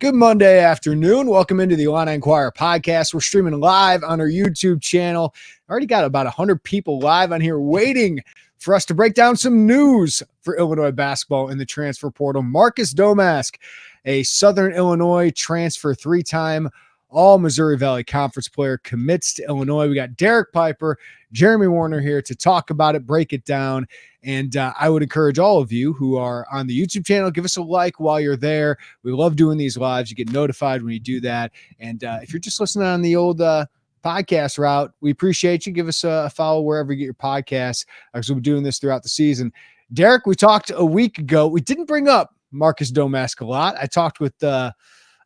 Good Monday afternoon. Welcome into the Illini Inquirer podcast. We're streaming live on our YouTube channel. Already got about 100 people live on here waiting for us to break down some news for Illinois basketball in the transfer portal. Marcus Domask, a Southern Illinois transfer, three-time All-Missouri Valley Conference player, commits to Illinois. We got Derek Piper, Jeremy Werner here to talk about it, break it down. And I would encourage all of you who are on the YouTube channel, give us a like while you're there. We love doing these lives. You get notified when you do that. And if you're just listening on the old podcast route, we appreciate you. Give us a follow wherever you get your podcasts, because we'll be doing this throughout the season. Derek, we talked a week ago. We didn't bring up Marcus Domask a lot. I talked with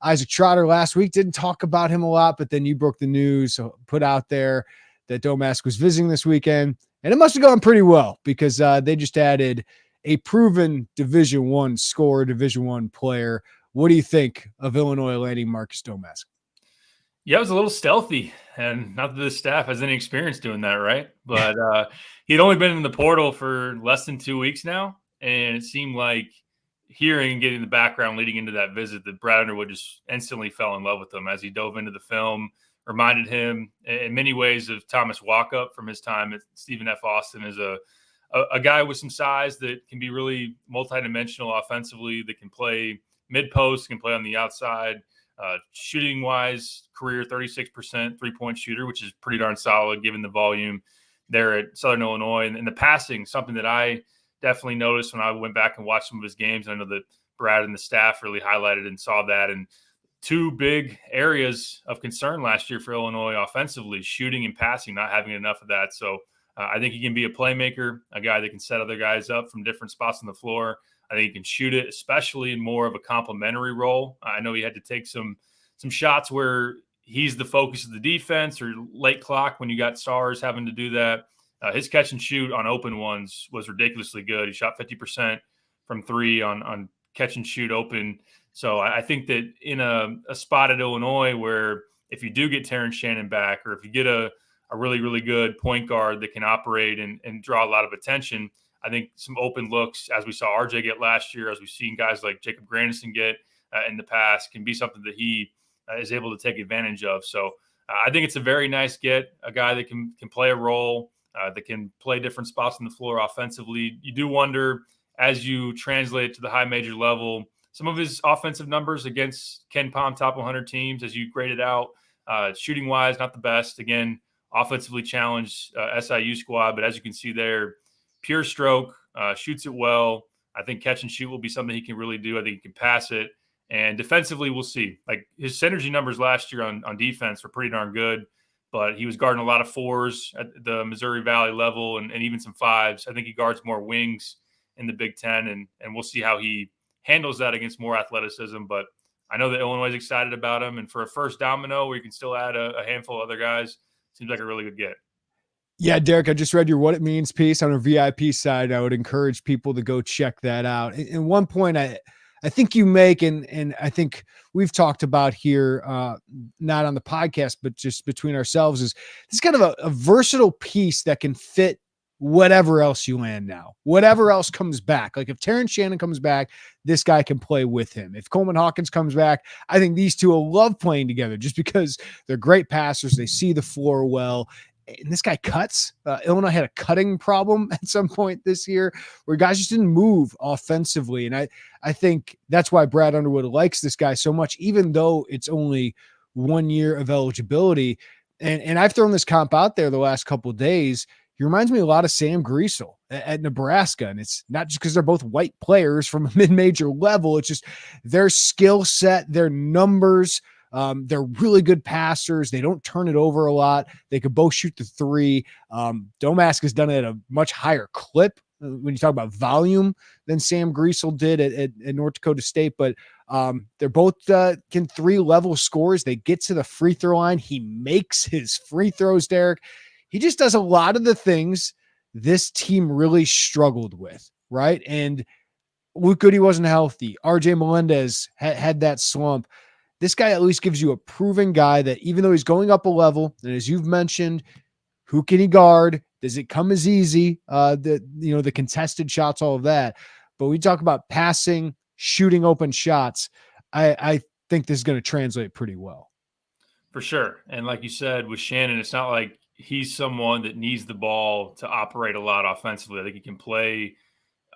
Isaac Trotter last week, didn't talk about him a lot, but then you broke the news, so put out there that Domask was visiting this weekend. And it must have gone pretty well, because they just added a proven Division I scorer, Division I player. What do you think of Illinois landing Marcus Domask? Yeah, it was a little stealthy, and not that the staff has any experience doing that, right? But he'd only been in the portal for less than 2 weeks now, and it seemed like hearing and getting the background leading into that visit that Brad Underwood just instantly fell in love with him as he dove into the film. Reminded him in many ways of Thomas Walkup from his time at Stephen F. Austin, as a guy with some size that can be really multidimensional offensively, that can play mid-post, can play on the outside. Shooting-wise, career 36% three-point shooter, which is pretty darn solid given the volume there at Southern Illinois. And the passing, something that I definitely noticed when I went back and watched some of his games. I know that Brad and the staff really highlighted and saw that. And two big areas of concern last year for Illinois offensively, shooting and passing, not having enough of that. So I think he can be a playmaker, a guy that can set other guys up from different spots on the floor. I think he can shoot it, especially in more of a complementary role. I know he had to take some shots where he's the focus of the defense, or late clock when you got stars having to do that. His catch and shoot on open ones was ridiculously good. He shot 50% from three on catch and shoot open. So I think that in a spot at Illinois where if you do get Terrence Shannon back, or if you get a really, really good point guard that can operate and draw a lot of attention, I think some open looks, as we saw RJ get last year, as we've seen guys like Jacob Grandison get in the past, can be something that he is able to take advantage of. So I think it's a very nice get, a guy that can play a role, that can play different spots on the floor offensively. You do wonder, as you translate to the high major level, some of his offensive numbers against Ken Palm top 100 teams, as you grade it out, shooting-wise, not the best. Again, offensively challenged SIU squad, but as you can see there, pure stroke, shoots it well. I think catch and shoot will be something he can really do. I think he can pass it. And defensively, we'll see. Like, his synergy numbers last year on defense were pretty darn good, but he was guarding a lot of fours at the Missouri Valley level, and even some fives. I think he guards more wings in the Big Ten, and we'll see how he handles that against more athleticism. But I know that Illinois is excited about him, and for a first domino where you can still add a handful of other guys, seems like a really good get. Yeah, Derek, I just read your What It Means piece on our VIP side. I would encourage people to go check that out. And one point I think you make, and I think we've talked about here, not on the podcast, but just between ourselves, is this kind of a versatile piece that can fit whatever else you land now, whatever else comes back. Like, if Terrence Shannon comes back, this guy can play with him. If Coleman Hawkins comes back, I think these two will love playing together, just because they're great passers. They see the floor well. And this guy cuts. Illinois had a cutting problem at some point this year where guys just didn't move offensively. And I think that's why Brad Underwood likes this guy so much, even though it's only 1 year of eligibility. And I've thrown this comp out there the last couple of days. He reminds me a lot of Sam Griesel at Nebraska. And it's not just because they're both white players from a mid-major level. It's just their skill set, their numbers. They're really good passers. They don't turn it over a lot. They could both shoot the three. Domask has done it at a much higher clip when you talk about volume than Sam Griesel did at North Dakota State. But they're both can three-level scores. They get to the free throw line. He makes his free throws, Derek. He just does a lot of the things this team really struggled with, right? And Luke Goody wasn't healthy. RJ Melendez had that slump. This guy at least gives you a proven guy that, even though he's going up a level, and as you've mentioned, who can he guard? Does it come as easy? The contested shots, all of that. But we talk about passing, shooting open shots. I think this is going to translate pretty well. For sure. And like you said, with Shannon, it's not like he's someone that needs the ball to operate a lot offensively. I think he can play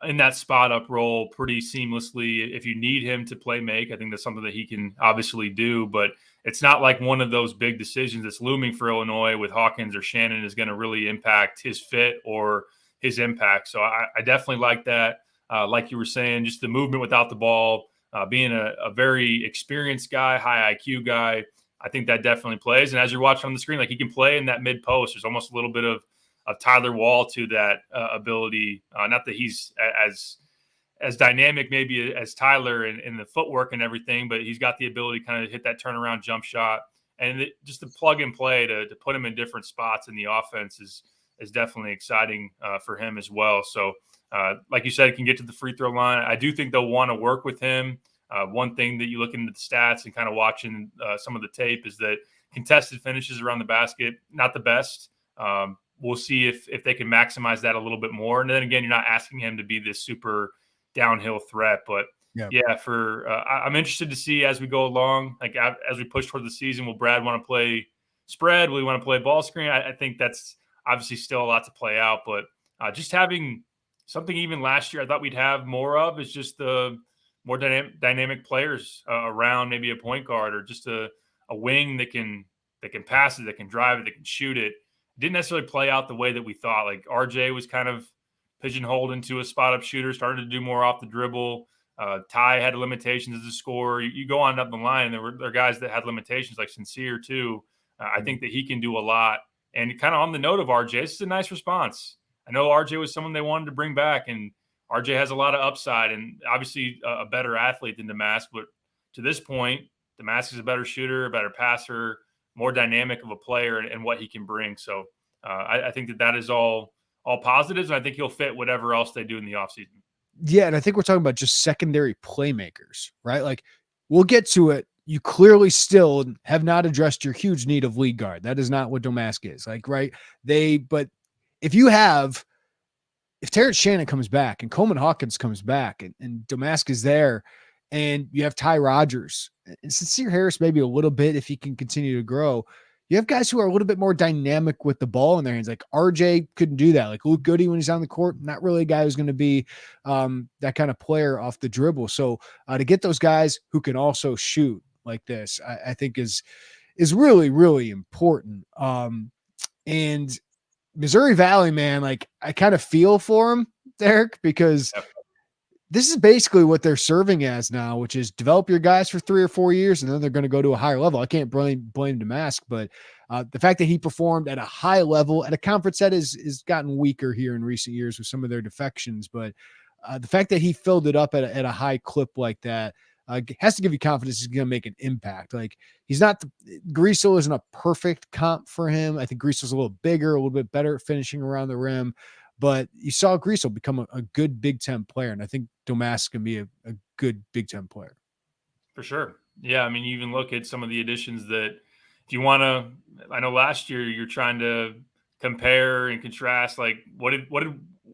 in that spot up role pretty seamlessly. If you need him to play make, I think that's something that he can obviously do, but it's not like one of those big decisions that's looming for Illinois with Hawkins or Shannon is going to really impact his fit or his impact. So I definitely like that. Like you were saying, just the movement without the ball, being a very experienced guy, high IQ guy, I think that definitely plays. And as you're watching on the screen, like he can play in that mid post. There's almost a little bit of Tyler Wall to that ability. Not that he's as dynamic maybe as Tyler in the footwork and everything, but he's got the ability to kind of hit that turnaround jump shot. And just the plug and play to put him in different spots in the offense is definitely exciting for him as well. So like you said, he can get to the free throw line. I do think they'll want to work with him. One thing that you look into the stats and kind of watching some of the tape is that contested finishes around the basket, not the best. We'll see if they can maximize that a little bit more. And then again, you're not asking him to be this super downhill threat, but I'm interested to see as we go along, like as we push toward the season, will Brad want to play spread? Will he want to play ball screen? I think that's obviously still a lot to play out, but just having something even last year I thought we'd have more of is just the more dynamic players around maybe a point guard or just a wing that can pass it, that can drive it, that can shoot it. Didn't necessarily play out the way that we thought. Like RJ was kind of pigeonholed into a spot up shooter, started to do more off the dribble. Ty had limitations as a scorer. You go on up the line, and there are guys that had limitations, like Sincere too. I think that he can do a lot. And kind of on the note of RJ, this is a nice response. I know RJ was someone they wanted to bring back, and RJ has a lot of upside and obviously a better athlete than Domask. But to this point, Domask is a better shooter, a better passer, more dynamic of a player and what he can bring. So I think that is all positives, and I think he'll fit whatever else they do in the offseason. Yeah, and I think we're talking about just secondary playmakers, right? Like, we'll get to it. You clearly still have not addressed your huge need of lead guard. That is not what Domask is. Like, right? But if Terrence Shannon comes back and Coleman Hawkins comes back and Domask is there and you have Ty Rodgers and Sincere Harris, maybe a little bit if he can continue to grow, you have guys who are a little bit more dynamic with the ball in their hands. Like RJ couldn't do that. Like Luke Goody, when he's on the court, not really a guy who's going to be that kind of player off the dribble. So to get those guys who can also shoot like this, I think is really, really important. And Missouri Valley, man, like I kind of feel for him, Derek, because this is basically what they're serving as now, which is develop your guys for 3 or 4 years, and then they're going to go to a higher level. I can't blame Domask, but the fact that he performed at a high level at a conference that is gotten weaker here in recent years with some of their defections, but the fact that he filled it up at a high clip like that has to give you confidence he's going to make an impact. Like Griesel isn't a perfect comp for him. I think Griesel's a little bigger, a little bit better at finishing around the rim, but you saw Griesel become a good Big Ten player. And I think Domask can be a good Big Ten player. For sure. Yeah. I mean, you even look at some of the additions that if you want to, I know last year you're trying to compare and contrast, like what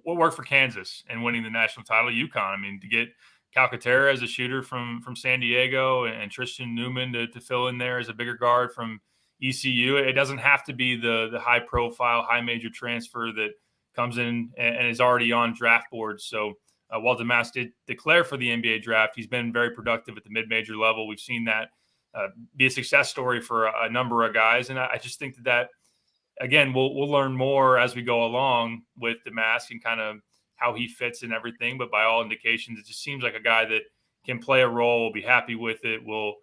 worked for Kansas and winning the national title, UConn. I mean, to get Calcaterra as a shooter from San Diego and Tristan Newman to fill in there as a bigger guard from ECU. It doesn't have to be the high profile, high major transfer that comes in and is already on draft boards. So while Domask did declare for the NBA draft, he's been very productive at the mid-major level. We've seen that be a success story for a number of guys. And I just think that again, we'll learn more as we go along with Domask and kind of how he fits and everything. But by all indications, it just seems like a guy that can play a role, will be happy with it, will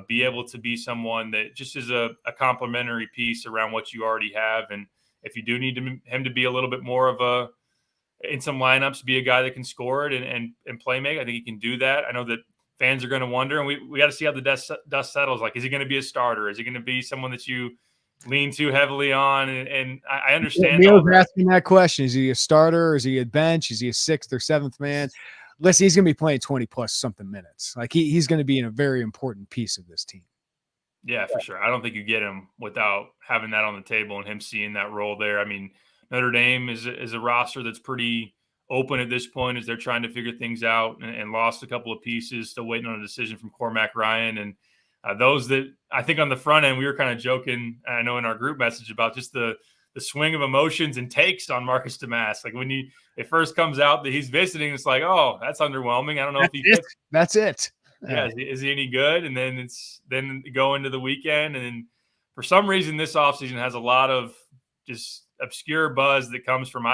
be able to be someone that just is a complementary piece around what you already have. And if you do need him to be a little bit more of in some lineups, be a guy that can score it and play make, I think he can do that. I know that fans are going to wonder, and we got to see how the dust settles. Like, is he going to be a starter? Is he going to be someone that you lean too heavily on? And I understand. Neil's asking that question. Is he a starter? Is he a bench? Is he a 6th or 7th man? Listen, he's going to be playing 20 plus something minutes. Like he's going to be in a very important piece of this team. Yeah, for sure. I don't think you get him without having that on the table and him seeing that role there. I mean, Notre Dame is a roster that's pretty open at this point as they're trying to figure things out and lost a couple of pieces, still waiting on a decision from Cormac Ryan. And those that I think on the front end, we were kind of joking, I know in our group message, about just the swing of emotions and takes on Marcus Domask. Like when it first comes out that he's visiting, it's like, oh, that's underwhelming. I don't know if he fits. That's it. Yeah, is he any good? And then then go into the weekend, and then for some reason this offseason has a lot of just obscure buzz that comes from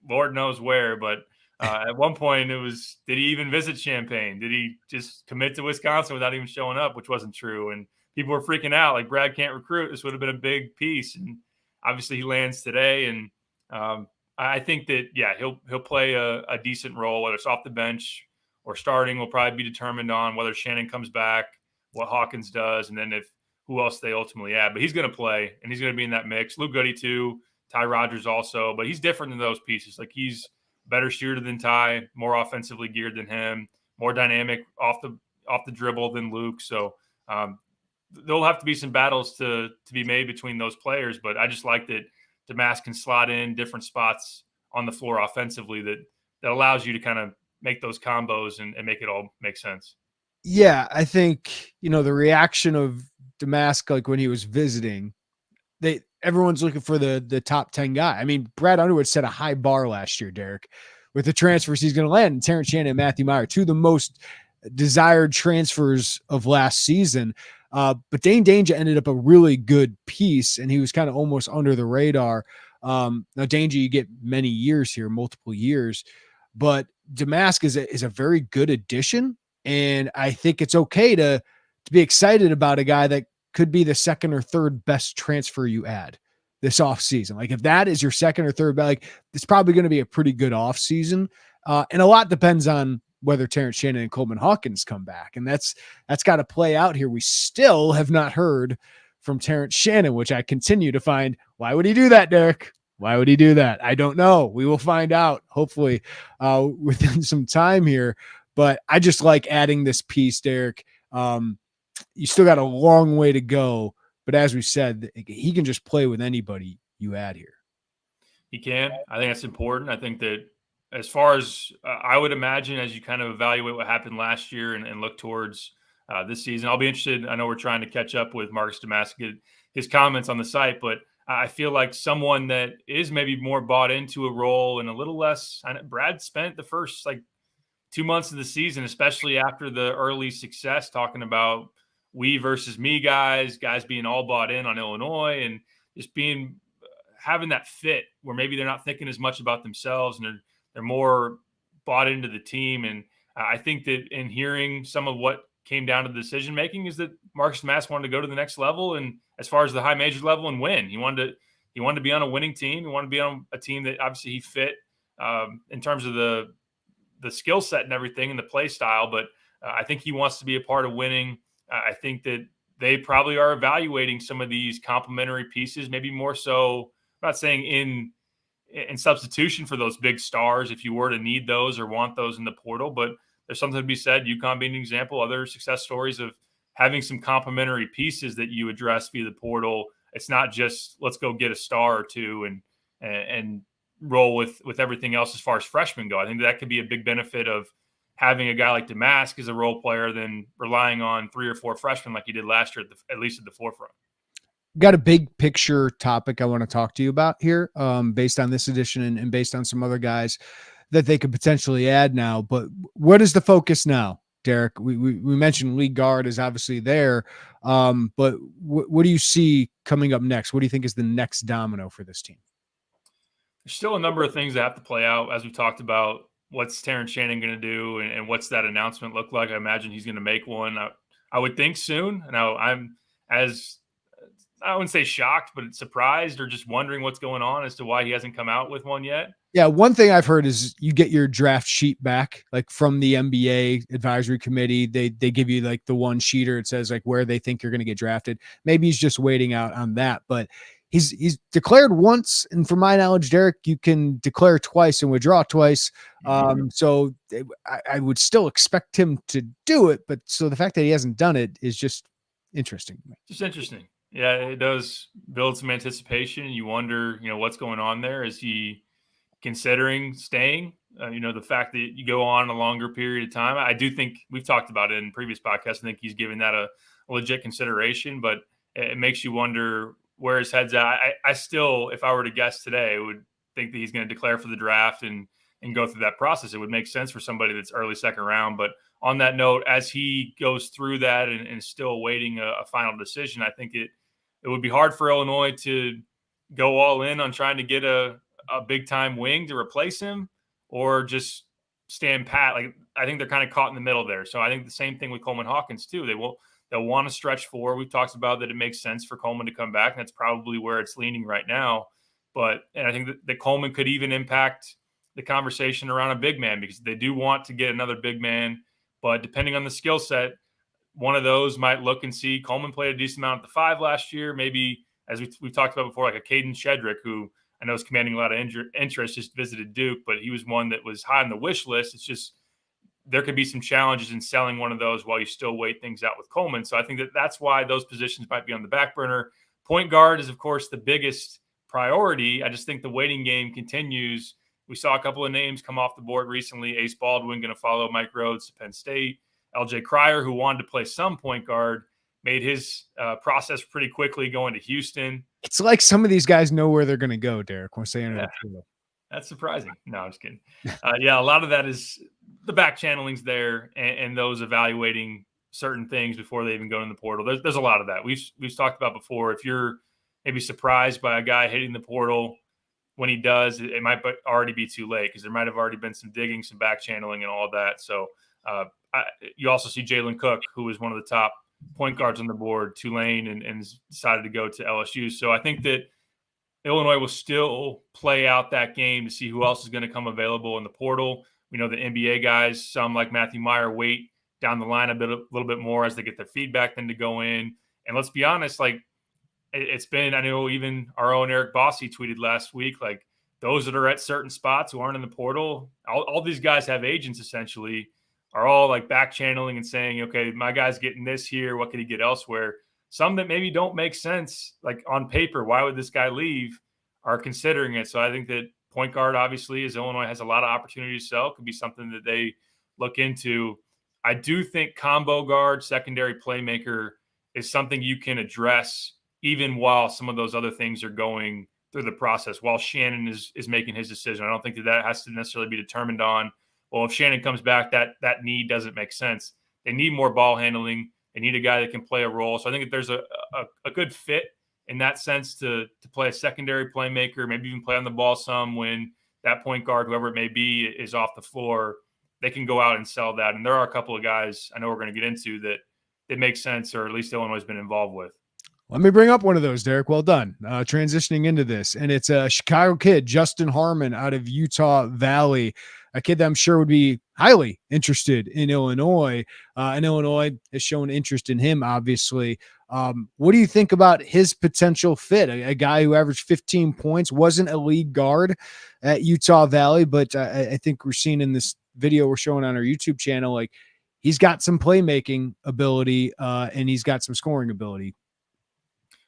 Lord knows where. But at one point it was, did he even visit Champaign? Did he just commit to Wisconsin without even showing up, which wasn't true? And people were freaking out, like Brad can't recruit. This would have been a big piece. And obviously he lands today. And I think that, yeah, he'll play a decent role, whether it's off the bench or starting will probably be determined on whether Shannon comes back, what Hawkins does, and then who else they ultimately add. But he's going to play, and he's going to be in that mix. Luke Goody too, Ty Rogers also, but he's different than those pieces. Like he's a better shooter than Ty, more offensively geared than him, more dynamic off the dribble than Luke. So there'll have to be some battles to be made between those players. But I just like that Domask can slot in different spots on the floor offensively that allows you to kind of make those combos and make it all make sense. Yeah, I think, the reaction of Domask, like when he was visiting, everyone's looking for the top 10 guy. I mean, Brad Underwood set a high bar last year, Derek, with the transfers he's going to land. And Terrence Shannon and Matthew Meyer, two of the most desired transfers of last season. But Dane Danger ended up a really good piece, and he was kind of almost under the radar. Now, Danger, you get many years here, multiple years, but Domask is a very good addition, and I think it's okay to be excited about a guy that could be the second or third best transfer you add this offseason. Like if that is your second or third, like it's probably going to be a pretty good offseason. And a lot depends on whether Terrence Shannon and Coleman Hawkins come back, and that's got to play out here. We still have not heard from Terrence Shannon, which I continue to find. Why would he do that, Derek? Why would he do that? I don't know. We will find out, hopefully, within some time here. But I just like adding this piece, Derek. You still got a long way to go. But as we said, he can just play with anybody you add here. He can. I think that's important. I think that as far as I would imagine, as you kind of evaluate what happened last year and look towards this season, I'll be interested. I know we're trying to catch up with Marcus Domask, get his comments on the site, but I feel like someone that is maybe more bought into a role and a little less. Brad spent the first 2 months of the season, especially after the early success, talking about we versus me guys being all bought in on Illinois and just having that fit where maybe they're not thinking as much about themselves and they're more bought into the team. And I think that in hearing some of what came down to the decision making is that Marcus Domask wanted to go to the next level, and as far as the high major level, and win. He wanted to be on a winning team. He wanted to be on a team that obviously he fit in terms of the skill set and everything and the play style. But I think he wants to be a part of winning. I think that they probably are evaluating some of these complementary pieces, maybe more so. I'm not saying in substitution for those big stars, if you were to need those or want those in the portal, but there's something to be said. UConn being an example, other success stories of having some complementary pieces that you address via the portal. It's not just let's go get a star or two and roll with everything else as far as freshmen go. I think that could be a big benefit of having a guy like Domask as a role player than relying on 3 or 4 freshmen like he did last year, at least at the forefront. Got a big picture topic I want to talk to you about here, based on this edition and based on some other guys that they could potentially add now. But what is the focus now, Derek? We mentioned league guard is obviously there, but what do you see coming up next? What do you think is the next domino for this team? There's still a number of things that have to play out, as we talked about. What's Terrence Shannon going to do, and what's that announcement look like? I imagine he's going to make one. I would think soon. Now, I'm I wouldn't say shocked, but surprised or just wondering what's going on as to why he hasn't come out with one yet. Yeah, one thing I've heard is you get your draft sheet back, like from the NBA advisory committee. They give you like the one sheeter. It says like where they think you're going to get drafted. Maybe he's just waiting out on that, but he's declared once. And from my knowledge, Derek, you can declare twice and withdraw twice. So I would still expect him to do it. But so the fact that he hasn't done it is just interesting to me. Just interesting. Yeah, it does build some anticipation. You wonder, what's going on there. Is he considering staying? The fact that you go on a longer period of time. I do think we've talked about it in previous podcasts. I think he's given that a a legit consideration, but it makes you wonder where his head's at. I still, if I were to guess today, would think that he's going to declare for the draft and go through that process. It would make sense for somebody that's early second round. But on that note, as he goes through that and is still awaiting a final decision, I think it would be hard for Illinois to go all in on trying to get a big time wing to replace him, or just stand pat. Like, I think they're kind of caught in the middle there. So I think the same thing with Coleman Hawkins too. They'll want to stretch forward. We've talked about that it makes sense for Coleman to come back, and that's probably where it's leaning right now. And I think that Coleman could even impact the conversation around a big man, because they do want to get another big man. But depending on the skill set, one of those might look and see Coleman played a decent amount at the 5 last year. Maybe, as we've talked about before, like a Caden Shedrick, who I know is commanding a lot of interest, just visited Duke, but he was one that was high on the wish list. It's just there could be some challenges in selling one of those while you still wait things out with Coleman. So I think that's why those positions might be on the back burner. Point guard is, of course, the biggest priority. I just think the waiting game continues. We saw a couple of names come off the board recently. Ace Baldwin going to follow Mike Rhodes to Penn State. LJ Cryer, who wanted to play some point guard, made his process pretty quickly going to Houston. It's like some of these guys know where they're going to go, Derek, once they enter the pool. That's surprising. No, I'm just kidding. Yeah, a lot of that is the back channeling's there, and those evaluating certain things before they even go in the portal. There's a lot of that. We've talked about before. If you're maybe surprised by a guy hitting the portal when he does, it might already be too late, because there might have already been some digging, some back channeling, and all of that. So you also see Jalen Cook, who was one of the top point guards on the board, Tulane, and decided to go to LSU. So I think that Illinois will still play out that game to see who else is going to come available in the portal. We know the NBA guys, some like Matthew Meyer, wait down the line a little bit more as they get their feedback than to go in. And let's be honest, like, it's been, I know even our own Eric Bossy tweeted last week, like, those that are at certain spots who aren't in the portal, all these guys have agents essentially, are all like back channeling and saying, okay, my guy's getting this here. What could he get elsewhere? Some that maybe don't make sense, like on paper, why would this guy leave, are considering it. So I think that point guard, obviously, as Illinois has a lot of opportunity to sell, could be something that they look into. I do think combo guard, secondary playmaker is something you can address even while some of those other things are going through the process, while Shannon is making his decision. I don't think that has to necessarily be determined on, well, if Shannon comes back, that need doesn't make sense. They need more ball handling. They need a guy that can play a role. So I think that there's a good fit in that sense to play a secondary playmaker, maybe even play on the ball some when that point guard, whoever it may be, is off the floor. They can go out and sell that. And there are a couple of guys I know we're going to get into that it makes sense, or at least Illinois has been involved with. Let me bring up one of those, Derek. Well done. Transitioning into this. And it's a Chicago kid, Justin Harmon, out of Utah Valley, a kid that I'm sure would be highly interested in Illinois. And Illinois has shown interest in him, obviously. What do you think about his potential fit? A guy who averaged 15 points, wasn't a lead guard at Utah Valley, but I think we're seeing in this video we're showing on our YouTube channel, like, he's got some playmaking ability and he's got some scoring ability.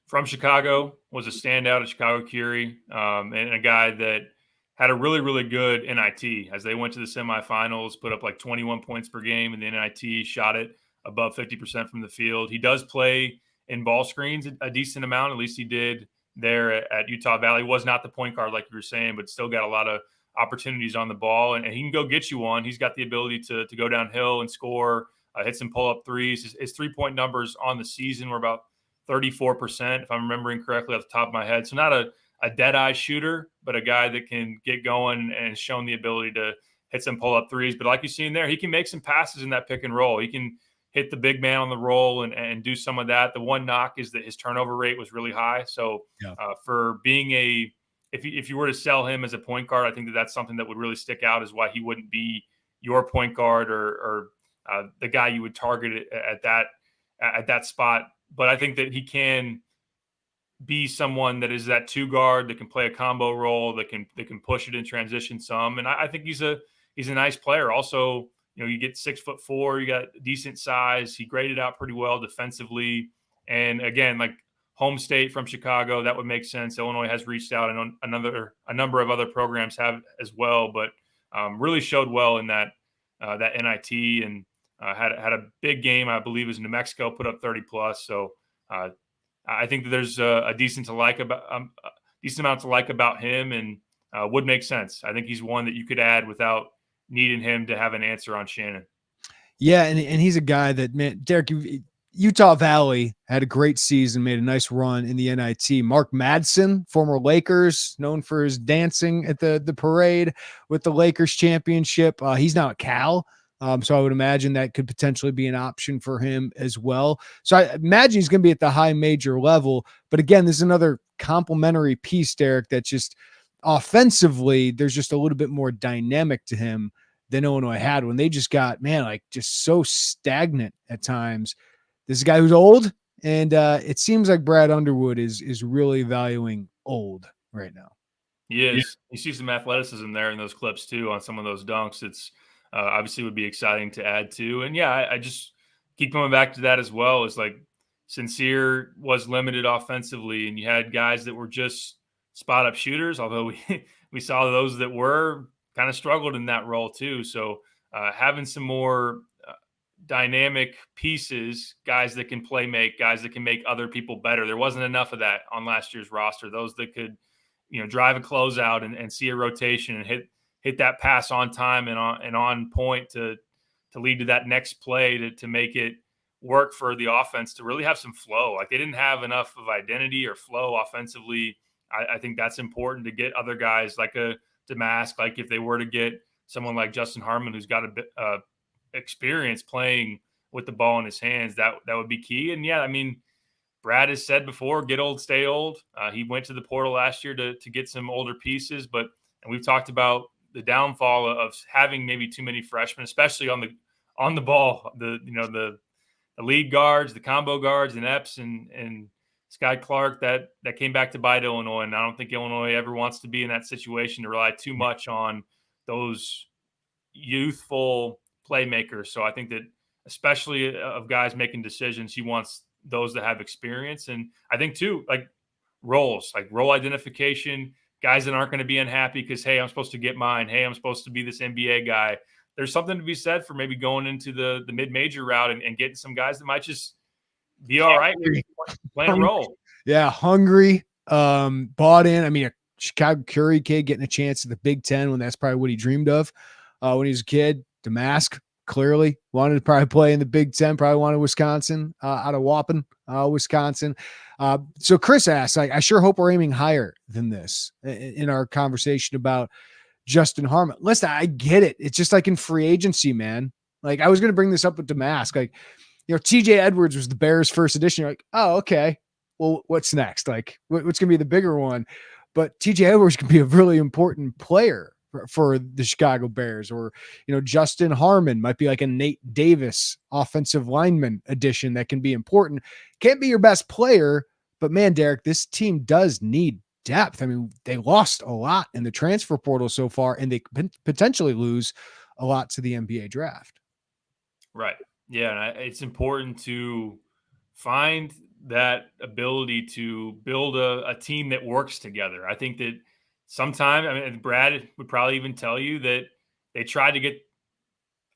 From Chicago, was a standout at Chicago Curie, and a guy that had a really, really good NIT as they went to the semifinals, put up like 21 points per game in the NIT, shot it above 50% from the field. He does play in ball screens a decent amount, at least he did there at Utah Valley. Was not the point guard like you were saying, but still got a lot of opportunities on the ball, and he can go get you one. He's got the ability to go downhill and score, hit some pull-up threes. His three-point numbers on the season were about 34%, if I'm remembering correctly off the top of my head. So not a dead-eye shooter, but a guy that can get going and shown the ability to hit some pull-up threes. But like you've seen there, he can make some passes in that pick and roll. He can hit the big man on the roll and do some of that. The one knock is that his turnover rate was really high. So for being if you were to sell him as a point guard, I think that's something that would really stick out, is why he wouldn't be your point guard or the guy you would target at that spot. But I think that he can be someone that is that two guard that can play a combo role, that can push it in transition some. And I think he's a nice player. Also, you get 6'4", you got decent size. He graded out pretty well defensively. And again, like home state from Chicago, that would make sense. Illinois has reached out, and a number of other programs have as well, but really showed well in that NIT. And Had a big game, I believe, it was New Mexico, put up 30 plus. So I think that there's a decent amount to like about him, and would make sense. I think he's one that you could add without needing him to have an answer on Shannon. Yeah, and he's a guy that, man, Derek, Utah Valley had a great season, made a nice run in the NIT. Mark Madsen, former Lakers, known for his dancing at the parade with the Lakers championship. He's now at Cal. So I would imagine that could potentially be an option for him as well. So I imagine he's going to be at the high major level. But again, there's another complementary piece, Derek, that's just offensively, there's just a little bit more dynamic to him than Illinois had when they just got, man, like just so stagnant at times. This is a guy who's old, and it seems like Brad Underwood is really valuing old right now. He is. Yeah. You see some athleticism there in those clips too on some of those dunks. It's obviously would be exciting to add to. And yeah, I just keep coming back to that as well. It's like Sincere was limited offensively, and you had guys that were just spot up shooters, although we saw those that were kind of struggled in that role too. So having some more dynamic pieces, guys that can play make, guys that can make other people better. There wasn't enough of that on last year's roster. Those that could, drive a closeout and see a rotation and hit that pass on time and on point to lead to that next play to make it work for the offense to really have some flow. Like they didn't have enough of identity or flow offensively. I think that's important to get other guys like a Domask. Like if they were to get someone like Justin Harmon, who's got a bit experience playing with the ball in his hands, that would be key. And yeah, I mean, Brad has said before, get old, stay old. He went to the portal last year to get some older pieces, and we've talked about the downfall of having maybe too many freshmen, especially on the ball. The lead guards, the combo guards, and Epps and Sky Clark, that came back to bite Illinois, and I don't think Illinois ever wants to be in that situation to rely too much on those youthful playmakers. So I think that especially of guys making decisions, he wants those that have experience. And I think too, like roles, like role identification, guys that aren't going to be unhappy because, hey, I'm supposed to get mine. Hey, I'm supposed to be this NBA guy. There's something to be said for maybe going into the mid-major route and getting some guys that might just be all right playing a role. Yeah, hungry, bought in. I mean, a Chicago Curry kid getting a chance at the Big Ten when that's probably what he dreamed of when he was a kid. Domask clearly wanted to probably play in the Big Ten, probably wanted Wisconsin, out of Waupun, Wisconsin. So Chris asks, I sure hope we're aiming higher than this in our conversation about Justin Harmon. Listen, I get it. It's just like in free agency, man. Like I was going to bring this up with Domask. Like, TJ Edwards was the Bears' first edition. You're like, oh, okay. Well, what's next? Like, what's going to be the bigger one? But TJ Edwards can be a really important player for the Chicago Bears, or, Justin Harmon might be like a Nate Davis offensive lineman addition that can be important. Can't be your best player, but man, Derek, this team does need depth. I mean, they lost a lot in the transfer portal so far, and they could potentially lose a lot to the NBA draft. Right. Yeah. And it's important to find that ability to build a team that works together. I think that sometimes, I mean, Brad would probably even tell you that they tried to get,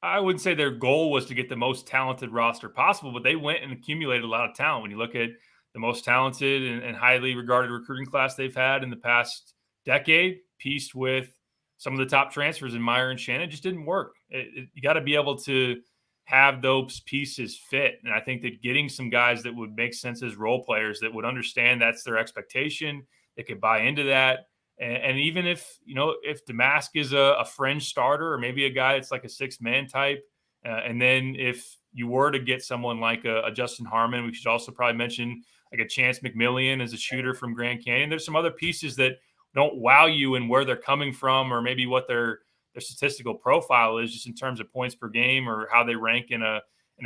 I wouldn't say their goal was to get the most talented roster possible, but they went and accumulated a lot of talent. When you look at the most talented and highly regarded recruiting class they've had in the past decade, pieced with some of the top transfers in Meyer and Shannon, just didn't work. You got to be able to have those pieces fit. And I think that getting some guys that would make sense as role players, that would understand that's their expectation, they could buy into that. And even if Domask is a fringe starter, or maybe a guy that's like a sixth man type, and then if you were to get someone like a Justin Harmon, we should also probably mention like a Chance McMillian as a shooter from Grand Canyon. There's some other pieces that don't wow you in where they're coming from, or maybe what their statistical profile is just in terms of points per game or how they rank in a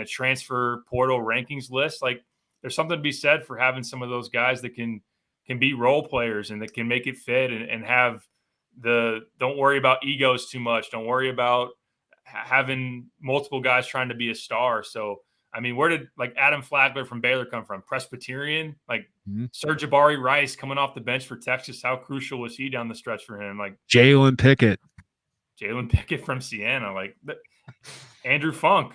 transfer portal rankings list. Like there's something to be said for having some of those guys that can be role players and that can make it fit and have don't worry about egos too much. Don't worry about having multiple guys trying to be a star. So, I mean, where did like Adam Flagler from Baylor come from? Presbyterian, like Serge Jabari Rice coming off the bench for Texas. How crucial was he down the stretch for him? Like Jalen Pickett from Siena, like Andrew Funk.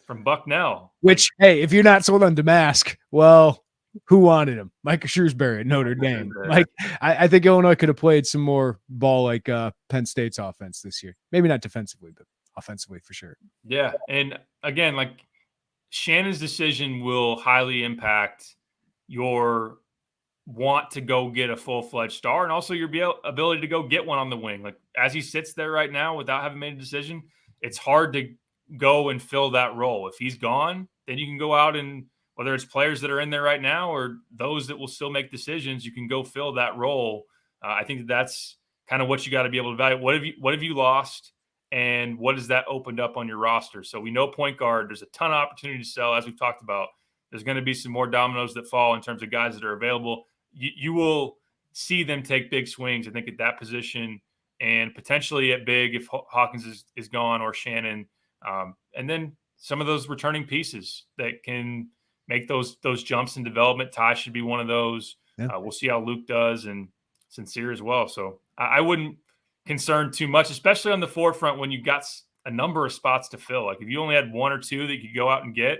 from Bucknell. Which, hey, if you're not sold on Domask, well, who wanted him? Micah Shrewsbury at Notre Dame. Like, I think Illinois could have played some more ball like Penn State's offense this year. Maybe not defensively, but offensively for sure. Yeah. And again, like Shannon's decision will highly impact your want to go get a full-fledged star and also your ability to go get one on the wing. Like as he sits there right now without having made a decision, it's hard to go and fill that role. If he's gone, then you can go out and whether it's players that are in there right now or those that will still make decisions, you can go fill that role. I think that's kind of what you got to be able to evaluate. What have you lost? And what has that opened up on your roster? So we know point guard, there's a ton of opportunity to sell, as we've talked about. There's going to be some more dominoes that fall in terms of guys that are available. You will see them take big swings, I think, at that position and potentially at big if Hawkins is gone or Shannon. And then some of those returning pieces that can make those jumps in development. Ty should be one of those. Yeah. We'll see how Luke does and Sincere as well. So I wouldn't concern too much, especially on the forefront when you've got a number of spots to fill. Like if you only had one or two that you could go out and get,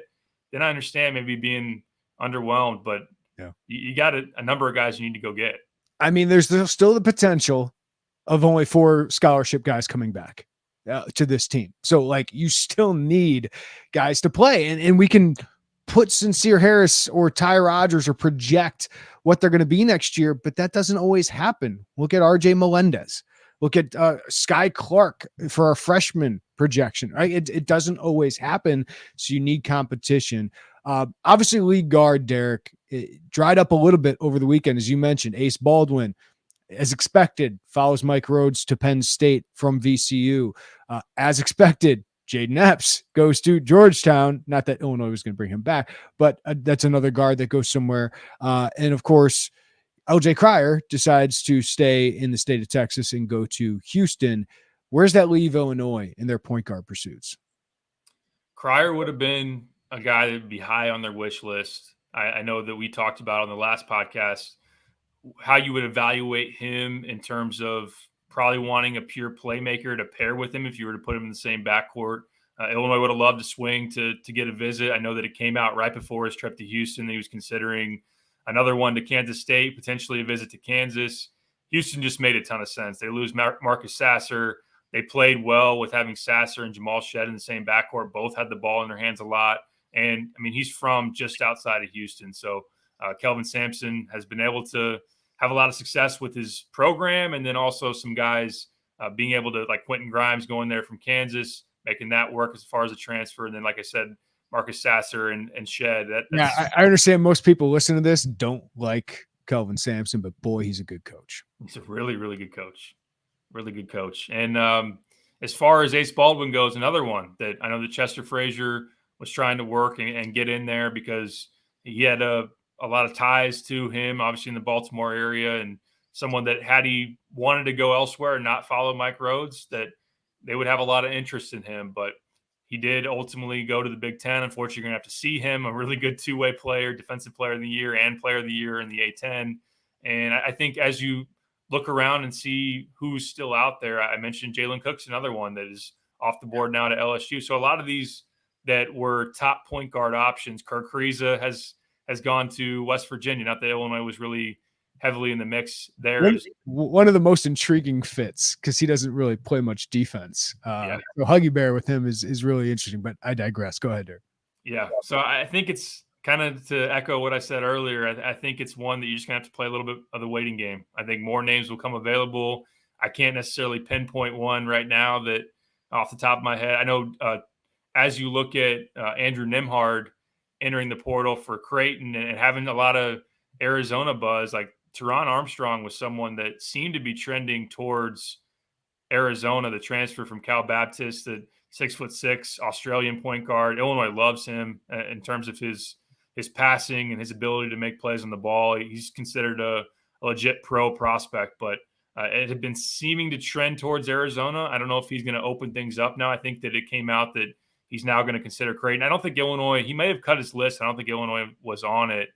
then I understand maybe being underwhelmed, but yeah, you got a number of guys you need to go get. I mean, there's still the potential of only 4 scholarship guys coming back to this team. So like you still need guys to play and we can put Sincere Harris or Ty Rodgers or project what they're going to be next year, but that doesn't always happen. Look at RJ Melendez. Look at Sky Clark for our freshman projection, right? It doesn't always happen. So you need competition. Obviously league guard, Derek, it dried up a little bit over the weekend. As you mentioned, Ace Baldwin, as expected, follows Mike Rhodes to Penn State from VCU. As expected, Jaden Epps goes to Georgetown. Not that Illinois was going to bring him back, but that's another guard that goes somewhere. And of course, LJ Cryer decides to stay in the state of Texas and go to Houston. Where's that leave Illinois in their point guard pursuits? Cryer would have been a guy that would be high on their wish list. I know that we talked about on the last podcast how you would evaluate him in terms of probably wanting a pure playmaker to pair with him if you were to put him in the same backcourt. Illinois would have loved to swing to get a visit. I know that it came out right before his trip to Houston. He was considering another one to Kansas State, potentially a visit to Kansas. Houston just made a ton of sense. They lose Marcus Sasser. They played well with having Sasser and Jamal Shedd in the same backcourt. Both had the ball in their hands a lot. And, I mean, he's from just outside of Houston. So Kelvin Sampson has been able to have a lot of success with his program, and then also some guys being able to, like Quentin Grimes going there from Kansas, making that work as far as a transfer. And then, like I said, Marcus Sasser and Shedd. I understand most people listening to this don't like Kelvin Sampson, but boy, he's a good coach. He's a really, really good coach. Really good coach. And as far as Ace Baldwin goes, another one that I know that Chester Frazier was trying to work and get in there because he had a lot of ties to him, obviously in the Baltimore area, and someone that had he wanted to go elsewhere and not follow Mike Rhodes, that they would have a lot of interest in him. But he did ultimately go to the Big Ten. Unfortunately, you're going to have to see him, a really good two-way player, defensive player of the year and player of the year in the A-10. And I think as you look around and see who's still out there, I mentioned Jalen Cook's another one that is off the board now to LSU. So a lot of these that were top point guard options, Kirk Ariza has gone to West Virginia. Not that Illinois was really heavily in the mix there. One of the most intriguing fits because he doesn't really play much defense. So Huggy Bear with him is really interesting, but I digress. Go ahead, Derek. Yeah. So I think it's kind of to echo what I said earlier. I think it's one that you're just going to have to play a little bit of the waiting game. I think more names will come available. I can't necessarily pinpoint one right now that off the top of my head. I know as you look at Andrew Nimhard entering the portal for Creighton and having a lot of Arizona buzz, like Teron Armstrong was someone that seemed to be trending towards Arizona, the transfer from Cal Baptist, the 6'6" Australian point guard. Illinois loves him in terms of his passing and his ability to make plays on the ball. He's considered a legit pro prospect, but it had been seeming to trend towards Arizona. I don't know if he's going to open things up now. I think that it came out that he's now going to consider Creighton. I don't think Illinois, he may have cut his list. I don't think Illinois was on it,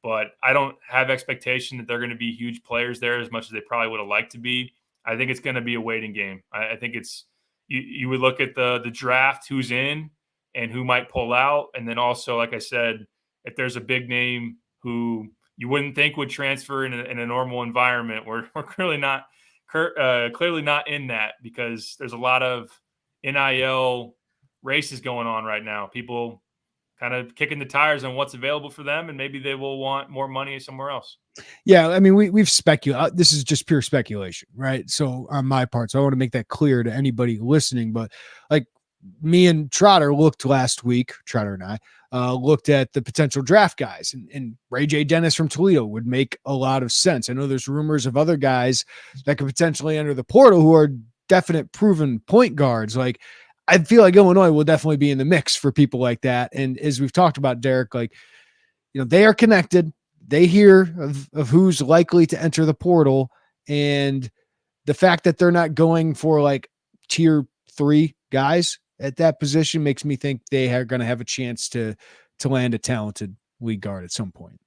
but I don't have expectation that they're going to be huge players there as much as they probably would have liked to be. I think it's going to be a waiting game. I think it's, you would look at the draft, who's in, and who might pull out. And then also, like I said, if there's a big name who you wouldn't think would transfer in a normal environment, we're clearly not in that, because there's a lot of NIL races going on right now. People kind of kicking the tires on what's available for them, and maybe they will want more money somewhere else. Yeah, I mean, we've speculated. This is just pure speculation, right? So on my part, so I want to make that clear to anybody listening. But like me and Trotter looked last week, Trotter and I looked at the potential draft guys, and Ray J. Dennis from Toledo would make a lot of sense. I know there's rumors of other guys that could potentially enter the portal who are definite proven point guards. Like, I feel like Illinois will definitely be in the mix for people like that. And as we've talked about, Derek, like, they are connected. They hear of who's likely to enter the portal, and the fact that they're not going for like tier 3 guys at that position makes me think they are going to have a chance to land a talented league guard at some point.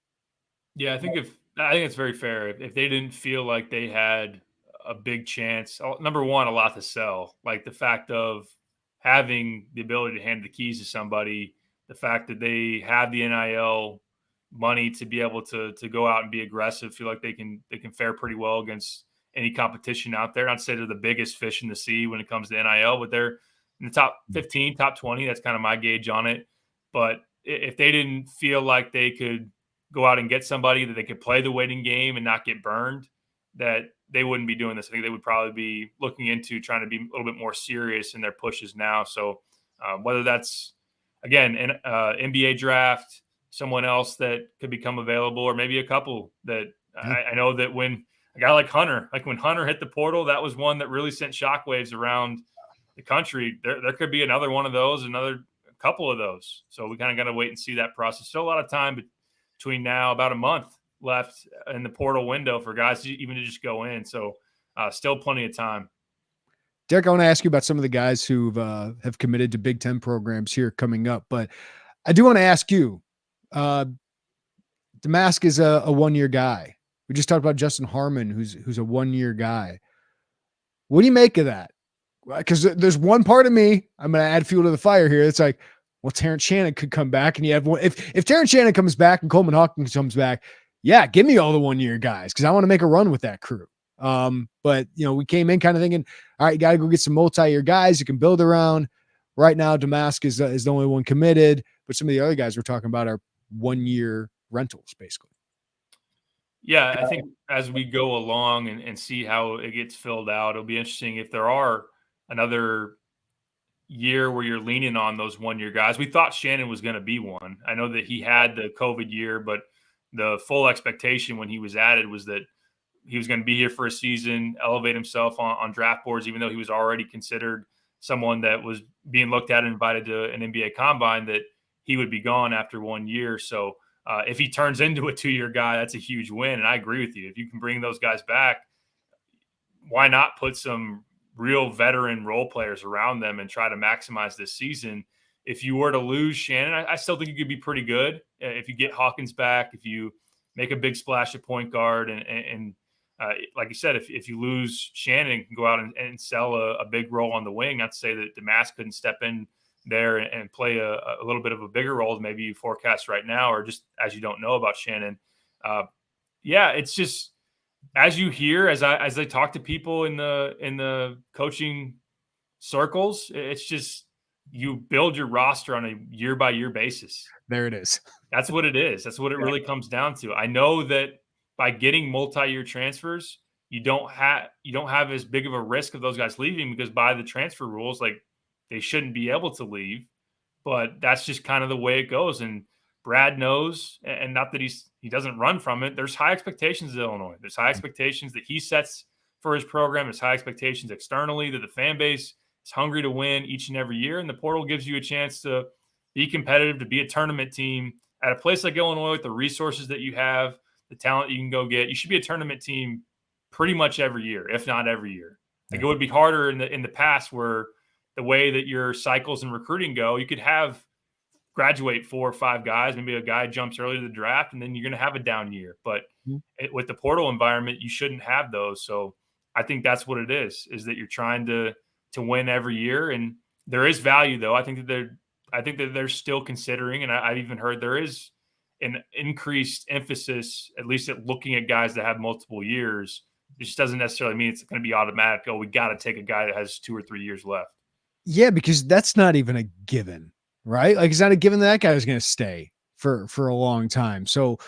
Yeah, I think it's very fair. If they didn't feel like they had a big chance, number one, a lot to sell, like the fact of having the ability to hand the keys to somebody, the fact that they have the NIL money to be able to go out and be aggressive, feel like they can fare pretty well against any competition out there. Not to say they're the biggest fish in the sea when it comes to NIL, but they're in the top 15, top 20. That's kind of my gauge on it. But if they didn't feel like they could go out and get somebody that they could play the waiting game and not get burned, that they wouldn't be doing this. I think they would probably be looking into trying to be a little bit more serious in their pushes now. So whether that's, again, an NBA draft, someone else that could become available, or maybe a couple that I know that when a guy like Hunter, when Hunter hit the portal, that was one that really sent shockwaves around the country. There could be another one of those, another couple of those. So we kind of got to wait and see that process. Still a lot of time between now, about a month left in the portal window for guys even to just go in. So still plenty of time. Derek, I want to ask you about some of the guys who have committed to Big Ten programs here coming up, but I do want to ask you, Domask is a 1-year guy. We just talked about Justin Harmon, who's a 1-year guy. What do you make of that? Because there's one part of me, I'm going to add fuel to the fire here. It's like, well, Terrence Shannon could come back, and you have one. If Terrence Shannon comes back and Coleman Hawkins comes back, yeah, give me all the 1-year guys, because I want to make a run with that crew. But we came in kind of thinking, all right, you got to go get some multi-year guys you can build around. Right now, Domask is the only one committed, but some of the other guys we're talking about are 1-year rentals, basically. Yeah, I think as we go along and see how it gets filled out, it'll be interesting if there are another year where you're leaning on those 1-year guys. We thought Shannon was going to be one. I know that he had the COVID year, but the full expectation when he was added was that he was going to be here for a season, elevate himself on draft boards, even though he was already considered someone that was being looked at and invited to an NBA combine, that he would be gone after 1 year. So if he turns into a 2-year guy, that's a huge win. And I agree with you. If you can bring those guys back, why not put some real veteran role players around them and try to maximize this season? If you were to lose Shannon, I still think you could be pretty good. If you get Hawkins back, if you make a big splash at point guard, and like you said, if you lose Shannon, you can go out and sell a big role on the wing. Not to say that Domask couldn't step in there and play a little bit of a bigger role than maybe you forecast right now, or just as you don't know about Shannon. Yeah, it's just, as you hear, as I talk to people in the coaching circles, it's just, you build your roster on a year by year basis. There it is. That's what it is. That's what it really comes down to. I know that by getting multi-year transfers, you don't have as big of a risk of those guys leaving, because by the transfer rules, like, they shouldn't be able to leave. But that's just kind of the way it goes. And Brad knows, and not that he doesn't run from it. There's high expectations at Illinois. There's high expectations that he sets for his program. There's high expectations externally that the fan base is hungry to win each and every year. And the portal gives you a chance to be competitive, to be a tournament team at a place like Illinois with the resources that you have, the talent you can go get. You should be a tournament team pretty much every year, if not every year. Like, it would be harder in the past, where the way that your cycles and recruiting go, you could graduate 4 or 5 guys. Maybe a guy jumps early to the draft, and then you're going to have a down year. But with the portal environment, you shouldn't have those. So I think that's what it is that you're trying to win every year. And there is value, though. I think that they're I think that they're still considering, and I've even heard there is an increased emphasis, at least at looking at guys that have multiple years. It just doesn't necessarily mean it's going to be automatic. Oh, we got to take a guy that has 2 or 3 years left. Yeah, because that's not even a given, right? Like it's not a given that guy is going to stay for a long time. So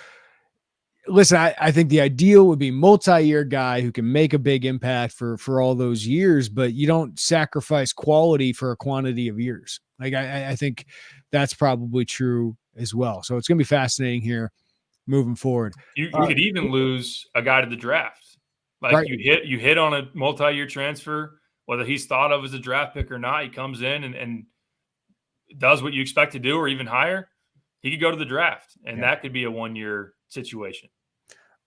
listen, I think the ideal would be multi-year guy who can make a big impact for all those years, but you don't sacrifice quality for a quantity of years. Like I think that's probably true as well. So it's going to be fascinating here moving forward. You could even lose a guy to the draft. Like Right. you hit on a multi-year transfer, whether he's thought of as a draft pick or not. He comes in and does what you expect to do, or even higher. He could go to the draft, and that could be a 1-year situation.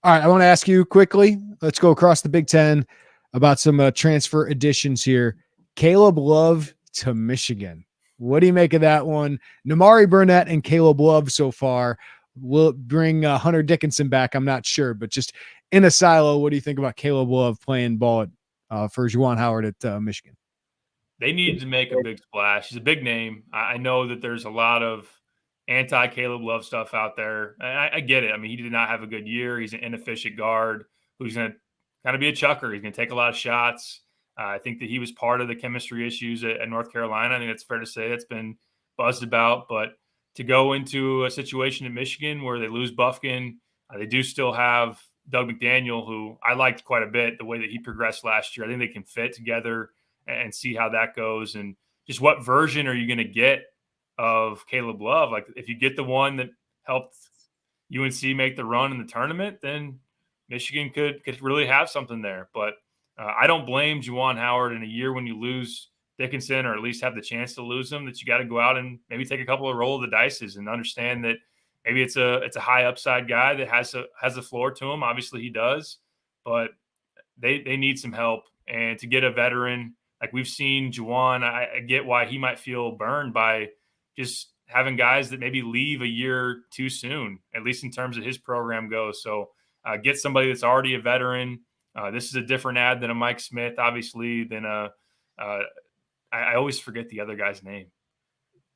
All right, I want to ask you quickly. Let's go across the Big Ten about some transfer additions here. Caleb Love to Michigan. What do you make of that one? Namari Burnett and Caleb Love so far. Will it bring Hunter Dickinson back? I'm not sure, but just in a silo, what do you think about Caleb Love playing ball for Juwan Howard at Michigan? They needed to make a big splash. He's a big name. I know that there's a lot of anti-Caleb Love stuff out there. And I get it. I mean, he did not have a good year. He's an inefficient guard who's going to kind of be a chucker. He's going to take a lot of shots. I think that he was part of the chemistry issues at North Carolina. I think it's fair to say it's been buzzed about. But to go into a situation in Michigan where they lose Bufkin, they do still have Doug McDaniel, who I liked quite a bit, the way that he progressed last year. I think they can fit together and see how that goes. And just what version are you going to get of Caleb Love? Like if you get the one that helped UNC make the run in the tournament, then Michigan could really have something there. But I don't blame Juwan Howard in a year when you lose Dickinson, or at least have the chance to lose him, that you got to go out and maybe take a couple of roll of the dices and understand that maybe it's a high upside guy that has a floor to him. Obviously he does, but they need some help. And to get a veteran, like we've seen Juwan, I get why he might feel burned by just having guys that maybe leave a year too soon, at least in terms of his program goes. So get somebody that's already a veteran. This is a different ad than a Mike Smith, obviously, than I always forget the other guy's name.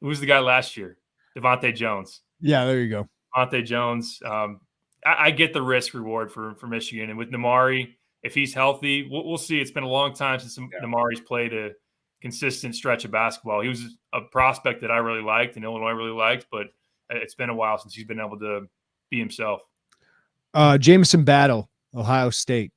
Who was the guy last year? Devontae Jones. Yeah, there you go. Devontae Jones. I get the risk reward for Michigan. And with Namari, if he's healthy, we'll see. It's been a long time since Namari's played a consistent stretch of basketball. He was a prospect that I really liked and Illinois really liked, but it's been a while since he's been able to be himself. Jamison Battle, Ohio State.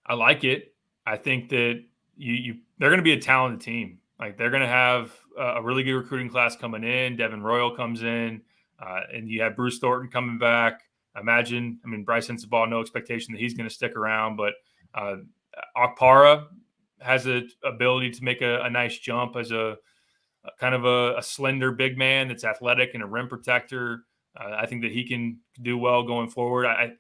I like it. I think that they're going to be a talented team. Like they're going to have a really good recruiting class coming in. Devin Royal comes in, and you have Bruce Thornton coming back. Bryce Sensabaugh, no expectation that he's going to stick around, but Okpara has the ability to make a nice jump as a kind of a slender big man that's athletic and a rim protector. I think that he can do well going forward. I'd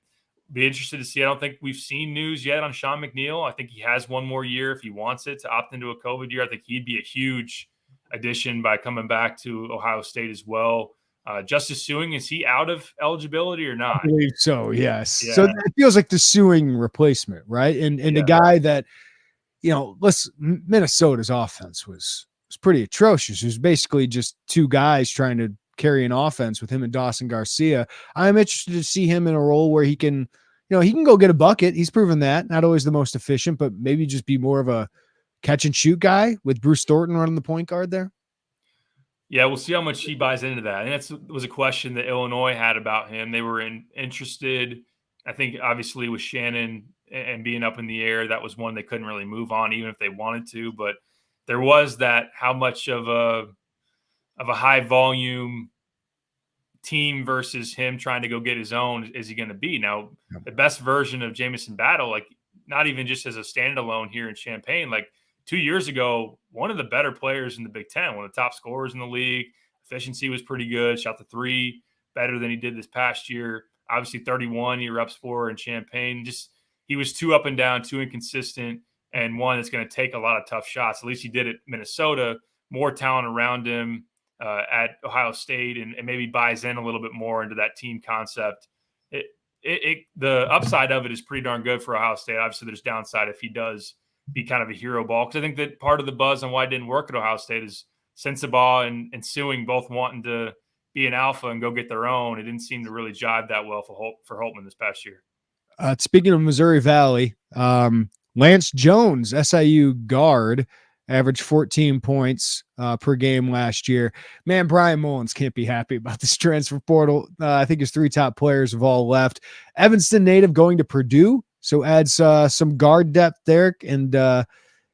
be interested to see. I don't think we've seen news yet on Sean McNeil. I think he has one more year if he wants it to opt into a COVID year. I think he'd be a huge addition by coming back to Ohio State as well. Justice Suing, is he out of eligibility or not? I believe so, yes. Yeah. So it feels like the Suing replacement, right? And the guy that, Minnesota's offense was pretty atrocious. It was basically just two guys trying to carry an offense with him and Dawson Garcia. I'm interested to see him in a role where he can go get a bucket. He's proven that. Not always the most efficient, but maybe just be more of a catch and shoot guy with Bruce Thornton running the point guard there. Yeah, we'll see how much he buys into that. And that was a question that Illinois had about him. They were interested, I think, obviously with Shannon and being up in the air. That was one they couldn't really move on, even if they wanted to. But there was that, how much of a high volume team versus him trying to go get his own is he going to be? Now, the best version of Jamison Battle, like not even just as a standalone here in Champaign, like 2 years ago, one of the better players in the Big Ten, one of the top scorers in the league. Efficiency was pretty good. Shot the three better than he did this past year. Obviously 31 year ups for in Champaign. Just he was too up and down, too inconsistent, and one that's going to take a lot of tough shots. At least he did at Minnesota. More talent around him at Ohio State, and maybe buys in a little bit more into that team concept. The upside of it is pretty darn good for Ohio State. Obviously, there's downside if he does be kind of a hero ball, because I think that part of the buzz on why it didn't work at Ohio State is Sensabaugh and Sewing both wanting to be an alpha and go get their own, it didn't seem to really jive that well for Holtman this past year. Speaking of Missouri Valley, Lance Jones, SIU guard, averaged 14 points per game last year. Man, Brian Mullins can't be happy about this transfer portal. I think his 3 top players have all left. Evanston native going to Purdue, so adds some guard depth there, and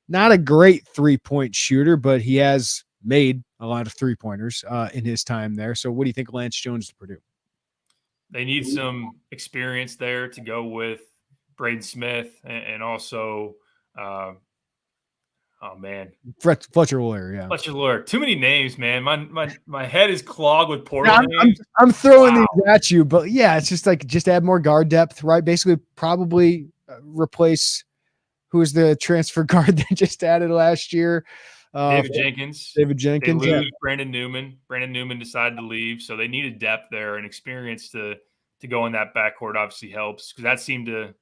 not a great 3-point shooter, but he has made a lot of 3-pointers in his time there. So what do you think of Lance Jones to Purdue? They need some experience there to go with Braden Smith and also, oh man, Fletcher Lawyer. Yeah, Fletcher Lawyer. Too many names, man. My head is clogged with portal names. I'm throwing these at you, but yeah, it's just add more guard depth, right? Basically, probably replace who was the transfer guard they just added last year. David Jenkins. They lose Brandon Newman. Brandon Newman decided to leave, so they needed depth there and experience to go in that backcourt. Obviously helps, because that seemed to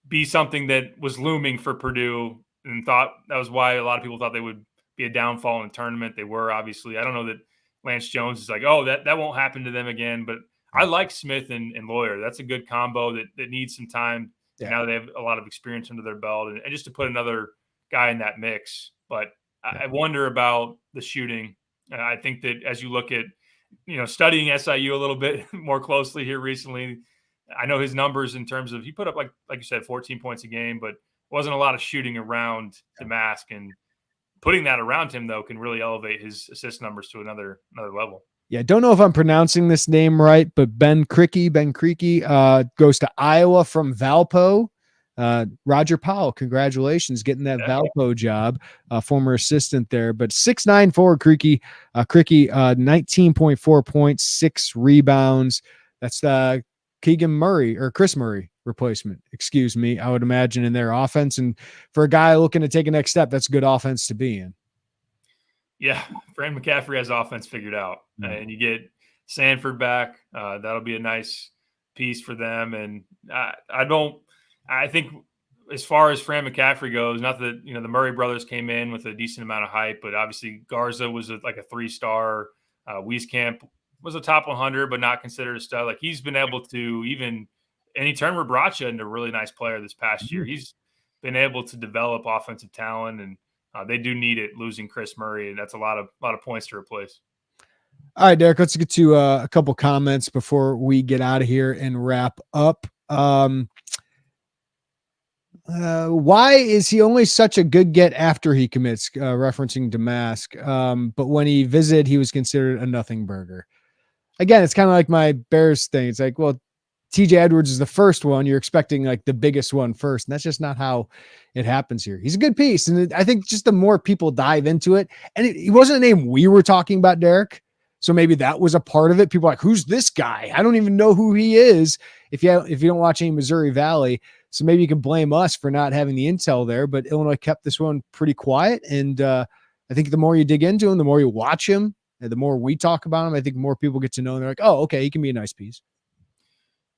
be something that was looming for Purdue, and thought that was why a lot of people thought they would be a downfall in the tournament. They were, obviously. I don't know that Lance Jones is like, oh, that won't happen to them again. But I like Smith and Lawyer. That's a good combo that needs some time. Yeah. Now they have a lot of experience under their belt, and just to put another guy in that mix. But I wonder about the shooting. I think that as you look at, studying SIU a little bit more closely here recently, I know his numbers in terms of, he put up, like you said, 14 points a game, but wasn't a lot of shooting around Domask, and putting that around him, though, can really elevate his assist numbers to another level. Yeah, don't know if I'm pronouncing this name right, but Ben Krikke goes to Iowa from Valpo. Roger Powell, congratulations, getting that Valpo job, former assistant there. But 6'9" forward Krikke, 19.4 points, 6 rebounds. That's the Chris Murray replacement, excuse me, I would imagine, in their offense. And for a guy looking to take a next step, that's a good offense to be in. Yeah, Fran McCaffrey has offense figured out. And you get Sanford back. That'll be a nice piece for them. And I think as far as Fran McCaffrey goes, not that, the Murray brothers came in with a decent amount of hype, but obviously Garza was like a 3-star. Wieskamp was a top 100, but not considered a stud. Like, he's been able to, even, and he turned Rabracha into a really nice player this past year. He's been able to develop offensive talent, and they do need it, losing Chris Murray, and that's a lot of points to replace. All right, Derek, let's get to a couple comments before we get out of here and wrap up. Why is he only such a good get after he commits, referencing Domask, but when he visited, he was considered a nothing burger? Again, it's kind of like my Bears thing. It's like, well, TJ Edwards is the first one. You're expecting like the biggest one first. And that's just not how it happens here. He's a good piece. And I think just the more people dive into it, and he wasn't a name we were talking about, Derek. So maybe that was a part of it. People are like, who's this guy? I don't even know who he is. If you don't watch any Missouri Valley. So maybe you can blame us for not having the intel there, but Illinois kept this one pretty quiet. And I think the more you dig into him, the more you watch him, and the more we talk about him, I think more people get to know. And they're like, oh, okay, he can be a nice piece.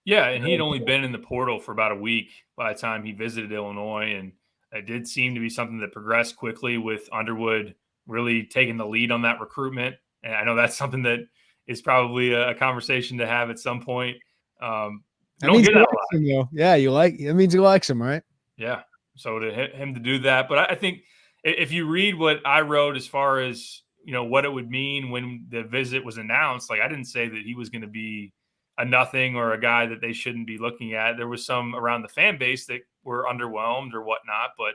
Yeah, and he had only been in the portal for about a week by the time he visited Illinois, and it did seem to be something that progressed quickly, with Underwood really taking the lead on that recruitment. And I know that's something that is probably a conversation to have at some point. That means you like him, though. Yeah, it means he likes him, right? Yeah, so to him to do that. But I think if you read what I wrote as far as, what it would mean when the visit was announced, like, I didn't say that he was going to be a nothing or a guy that they shouldn't be looking at. There was some around the fan base that were underwhelmed or whatnot. But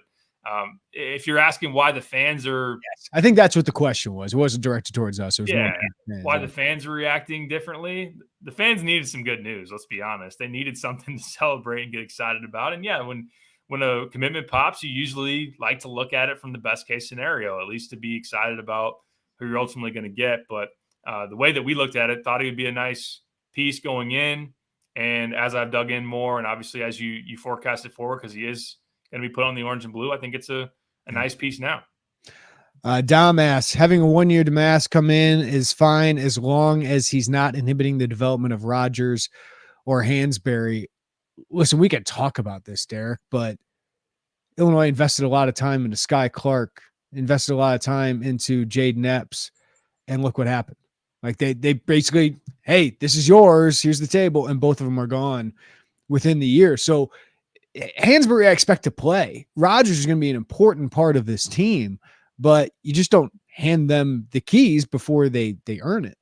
if you're asking why the fans are, yes, I think that's what the question was. It wasn't directed towards us. It was why the fans are reacting differently. The fans needed some good news. Let's be honest. They needed something to celebrate and get excited about. And yeah, when a commitment pops, you usually like to look at it from the best case scenario, at least to be excited about who you're ultimately going to get. But the way that we looked at it, thought it would be a nice piece going in. And as I've dug in more, and obviously as you forecast it forward, because he is going to be put on the orange and blue, I think it's a nice piece now. Domask, having a 1-year Domask come in is fine as long as he's not inhibiting the development of Rogers or Hansberry. Listen, we could talk about this, Derek, but Illinois invested a lot of time into Sky Clark invested a lot of time into Jaden Epps, and look what happened. Like they basically, hey, this is yours. Here's the table, and both of them are gone within the year. So Hansberry, I expect to play. Rodgers is going to be an important part of this team, but you just don't hand them the keys before they earn it.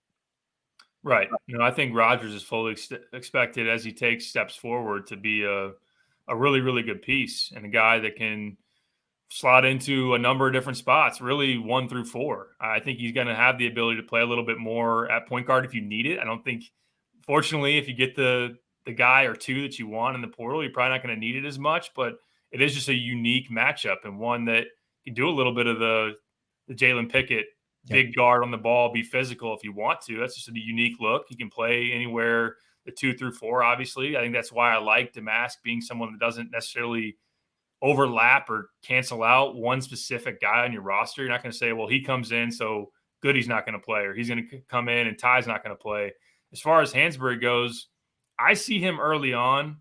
Right. I think Rodgers is fully expected as he takes steps forward to be a really, really good piece and a guy that can slot into a number of different spots, really 1 through 4. I think he's going to have the ability to play a little bit more at point guard if you need it. I don't think, fortunately, if you get the guy or two that you want in the portal, you're probably not going to need it as much, but it is just a unique matchup and one that can do a little bit of the Jalen Pickett big guard on the ball, be physical if you want to. That's just a unique look. He can play anywhere the 2 through 4, obviously. I think that's why I like Domask being someone that doesn't necessarily overlap or cancel out one specific guy on your roster. You're not going to say, well, he comes in, so Goody's not going to play, or he's going to come in and Ty's not going to play. As far as Hansberry goes, I see him early on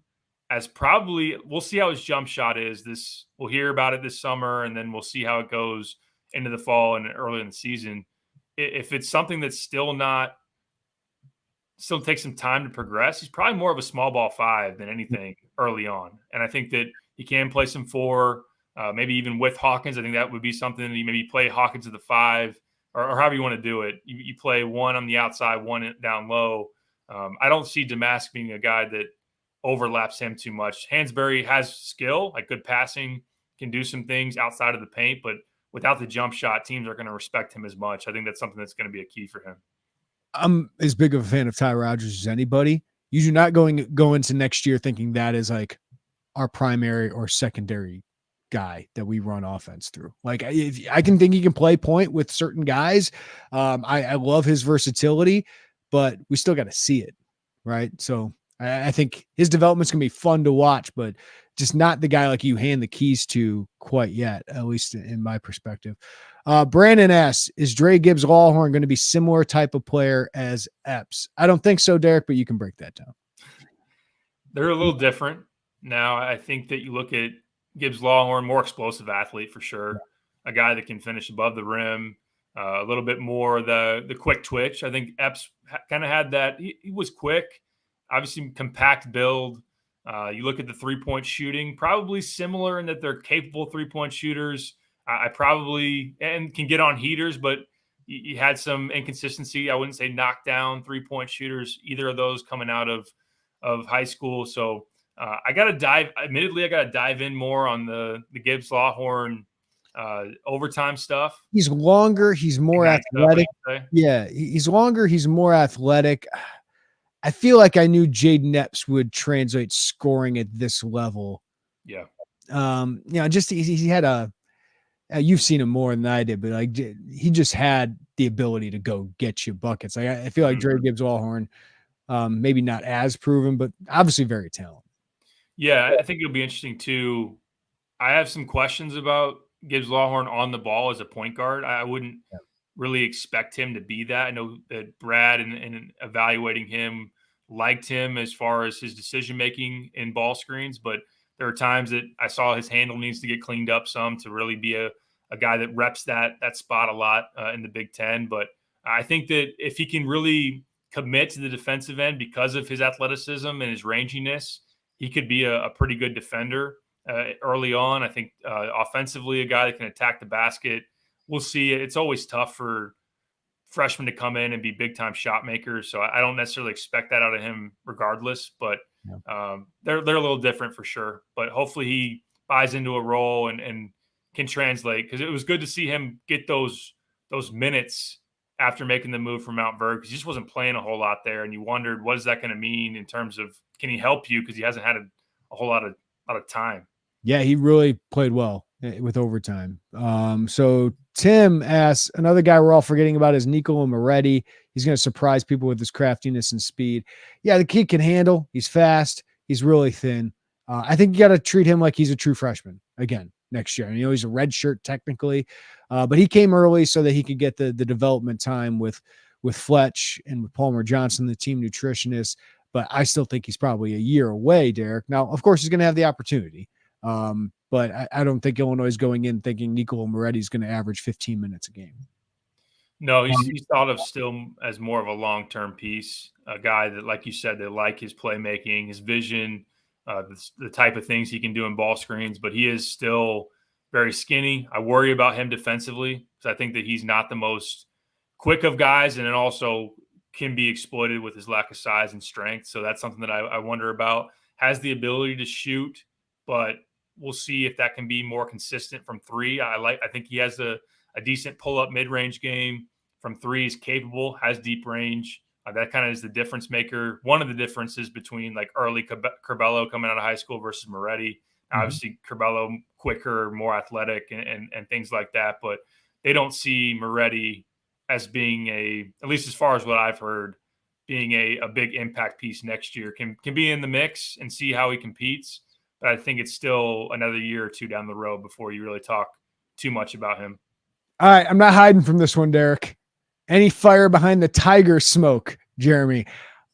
as probably, we'll see how his jump shot is. We'll hear about it this summer, and then we'll see how it goes into the fall and early in the season. If it's something that's still takes some time to progress, he's probably more of a small ball 5 than anything early on. And I think that he can play some 4, maybe even with Hawkins. I think that would be something that you maybe play Hawkins at the 5 or however you want to do it. You play 1 on the outside, 1 down low. I don't see Domask being a guy that overlaps him too much. Hansberry has skill, like good passing, can do some things outside of the paint, but without the jump shot, teams are going to respect him as much. I think that's something that's going to be a key for him. I'm as big of a fan of Ty Rodgers as anybody. You do not go into next year thinking that is like our primary or secondary guy that we run offense through. Like I can think he can play point with certain guys. I love his versatility, but we still got to see it. Right. So I think his development's going to be fun to watch, but just not the guy like you hand the keys to quite yet, at least in my perspective. Brandon asks, is Dre Gibbs Lawhorn going to be similar type of player as Epps? I don't think so, Derek, but you can break that down. They're a little different. Now, I think that you look at Gibbs Lawhorn, more explosive athlete for sure, a guy that can finish above the rim, a little bit more the quick twitch. I think Epps kind of had that. He was quick, obviously compact build. You look at the three-point shooting, probably similar in that they're capable three-point shooters. I probably and can get on heaters, but you had some inconsistency. I wouldn't say knockdown three-point shooters, either of those coming out of high school. So I got to dive in more on the Gibbs Lawhorn overtime stuff. He's longer. He's more athletic. Yeah, he's longer. He's more athletic. I feel like I knew Jaden Epps would translate scoring at this level. Yeah. Just he had you've seen him more than I did, but like he just had the ability to go get you buckets. Like I feel like Dre Gibbs Lawhorn, maybe not as proven, but obviously very talented. Yeah, I think it'll be interesting too. I have some questions about Gibbs Lawhorn on the ball as a point guard. I wouldn't really expect him to be that. I know that Brad and evaluating him liked him as far as his decision-making in ball screens, but there are times that I saw his handle needs to get cleaned up some to really be a guy that reps that spot a lot in the Big Ten. But I think that if he can really commit to the defensive end because of his athleticism and his ranginess, he could be a pretty good defender early on. I think offensively, a guy that can attack the basket. We'll see. It's always tough for freshmen to come in and be big-time shot makers, so I don't necessarily expect that out of him regardless, but they're a little different for sure. But hopefully he buys into a role and can translate, because it was good to see him get those minutes after making the move from Mount Vernon, because he just wasn't playing a whole lot there, and you wondered, what is that going to mean in terms of can he help you, because he hasn't had a whole lot of time. Yeah, he really played well with overtime. So Tim asks, another guy we're all forgetting about is Nicola Moretti. He's going to surprise people with his craftiness and speed. Yeah, the kid can handle. He's fast. He's really thin. I think you got to treat him like he's a true freshman again next year. He's a red shirt technically, but he came early so that he could get the development time with Fletch and with Palmer Johnson, the team nutritionist. But I still think he's probably a year away, Derek. Now, of course, he's going to have the opportunity. but I don't think Illinois is going in thinking Niccolo Moretti is going to average 15 minutes a game. No, he's thought of still as more of a long-term piece, a guy that, like you said, they like his playmaking, his vision, the type of things he can do in ball screens, but he is still very skinny. I worry about him defensively because I think that he's not the most quick of guys, and then also can be exploited with his lack of size and strength. So that's something that I wonder about. Has the ability to shoot, but we'll see if that can be more consistent from three. I think he has a decent pull-up mid-range game from three. Is capable, has deep range. That kind of is the difference maker. One of the differences between like early Curbelo coming out of high school versus Moretti. Obviously, Curbelo quicker, more athletic, and things like that. But they don't see Moretti as being at least as far as what I've heard, being a big impact piece next year. Can be in the mix and see how he competes. But I think it's still another year or two down the road before you really talk too much about him. All right, I'm not hiding from this one, Derek. Any fire behind the Tiger smoke, Jeremy?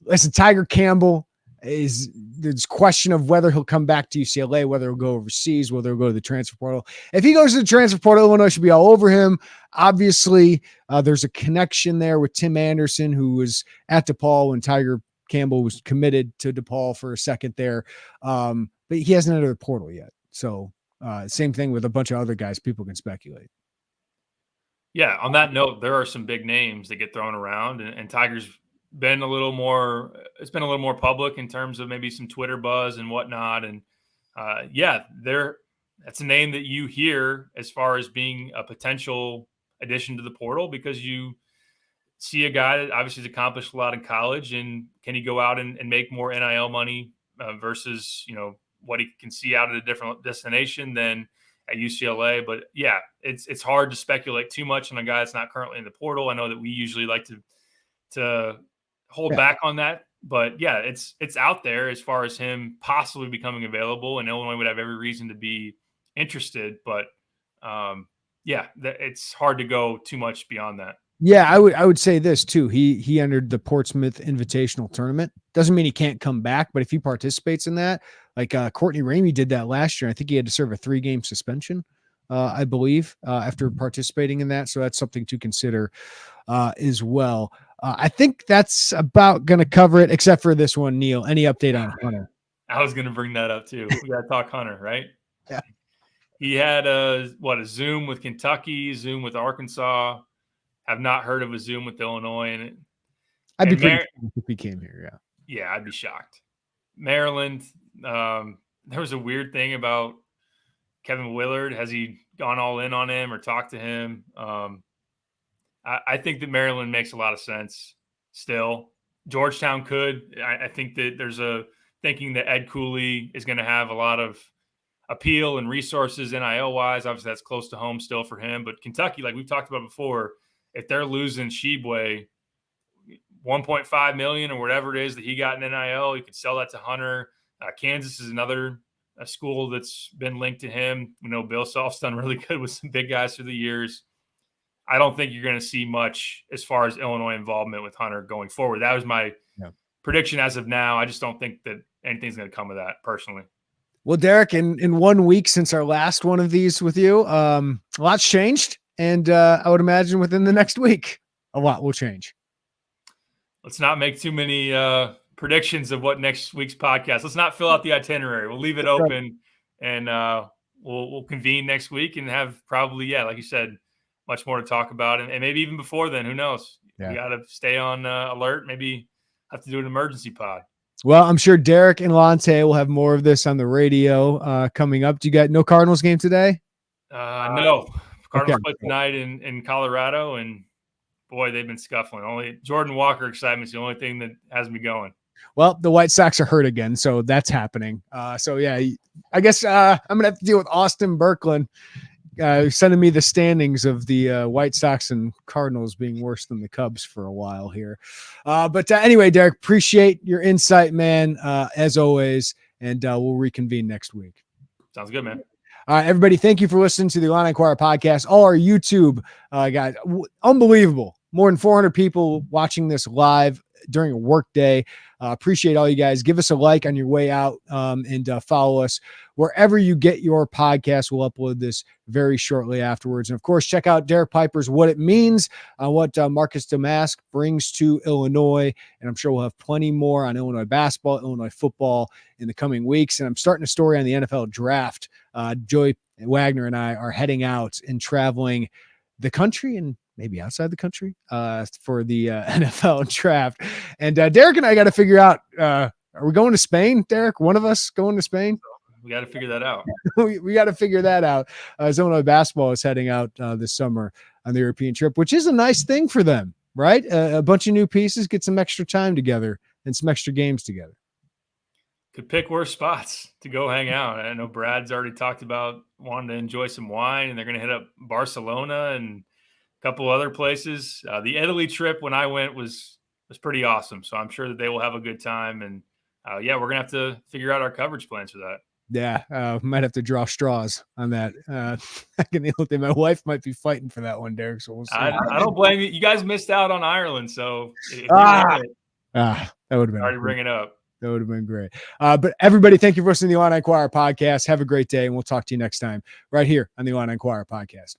Listen, Tiger Campbell there's question of whether he'll come back to UCLA, whether he'll go overseas, whether he'll go to the transfer portal. If he goes to the transfer portal, Illinois should be all over him. Obviously, there's a connection there with Tim Anderson, who was at DePaul when Tiger Campbell was committed to DePaul for a second there. But he hasn't entered the portal yet. So same thing with a bunch of other guys people can speculate. Yeah, on that note, there are some big names that get thrown around, and Tiger's been a little more public in terms of maybe some Twitter buzz and whatnot. And that's a name that you hear as far as being a potential addition to the portal, because you see a guy that obviously has accomplished a lot in college, and can he go out and make more NIL money versus, what he can see out at a different destination than at UCLA. But yeah, it's hard to speculate too much on a guy that's not currently in the portal. I know that we usually like to hold back on that, but yeah, it's out there as far as him possibly becoming available, and Illinois would have every reason to be interested. But it's hard to go too much beyond that. Yeah, I would say this too. He entered the Portsmouth Invitational Tournament. Doesn't mean he can't come back, but if he participates in that, like Courtney Ramey did that last year, I think he had to serve a 3-game suspension, I believe, after participating in that. So that's something to consider as well. I think that's about going to cover it, except for this one, Neil. Any update on Hunter? I was going to bring that up too. We got to talk Hunter, right? Yeah. He had a Zoom with Kentucky, Zoom with Arkansas. Have not heard of a Zoom with Illinois. And I'd be pretty shocked if he came here. Yeah. Yeah, I'd be shocked. Maryland. There was a weird thing about Kevin Willard. Has he gone all in on him or talked to him? I think that Maryland makes a lot of sense still. Georgetown could. I think that there's a thinking that Ed Cooley is going to have a lot of appeal and resources NIL-wise. Obviously, that's close to home still for him. But Kentucky, like we've talked about before, if they're losing Shibwe $1.5 million or whatever it is that he got in NIL, you could sell that to Hunter. Kansas is another school that's been linked to him. We know Bill Self's done really good with some big guys through the years. I don't think you're going to see much as far as Illinois involvement with Hunter going forward. That was my prediction as of now. I just don't think that anything's going to come of that personally. Well, Derek, in 1 week since our last one of these with you, a lot's changed. And I would imagine within the next week, a lot will change. Let's not make too many predictions of what next week's podcast. Let's not fill out the itinerary. We'll leave it open, and we'll convene next week and have probably, like you said, much more to talk about. And maybe even before then, who knows? Yeah. We got to stay on alert. Maybe have to do an emergency pod. Well, I'm sure Derek and Lante will have more of this on the radio coming up. Do you got no Cardinals game today? No. Cardinals play tonight in Colorado, and boy, they've been scuffling. Only Jordan Walker excitement is the only thing that has me going. Well, the White Sox are hurt again, so that's happening. I guess I'm gonna have to deal with Austin Berkland sending me the standings of the White Sox and Cardinals being worse than the Cubs for a while here. But anyway, Derek, appreciate your insight, man, as always, and we'll reconvene next week. Sounds good, man. All right, everybody, thank you for listening to the Illini Inquirer podcast. All our YouTube guys, unbelievable. More than 400 people watching this live. during a work day. Appreciate all you guys. Give us a like on your way out, and follow us wherever you get your podcast. We'll upload this very shortly afterwards. And of course, check out Derek Piper's What It Means on what Marcus Domask brings to Illinois. And I'm sure we'll have plenty more on Illinois basketball, Illinois football in the coming weeks. And I'm starting a story on the NFL draft. Joey Wagner and I are heading out and traveling the country and maybe outside the country for the NFL draft. And Derek and I got to figure out, are we going to Spain, Derek? One of us going to Spain? We got to figure that out. we got to figure that out. Illinois basketball is heading out this summer on the European trip, which is a nice thing for them, right? A bunch of new pieces, get some extra time together and some extra games together. Could pick worse spots to go hang out. I know Brad's already talked about wanting to enjoy some wine, and they're going to hit up Barcelona and a couple other places. The Italy trip when I went was pretty awesome. So I'm sure that they will have a good time. And yeah, we're going to have to figure out our coverage plans for that. Yeah, might have to draw straws on that. My wife might be fighting for that one, Derek. So we'll see. I don't blame you. You guys missed out on Ireland, so if that would have been already bring it up. That would have been great. But everybody, thank you for listening to the Illini Inquirer podcast. Have a great day, and we'll talk to you next time right here on the Illini Inquirer podcast.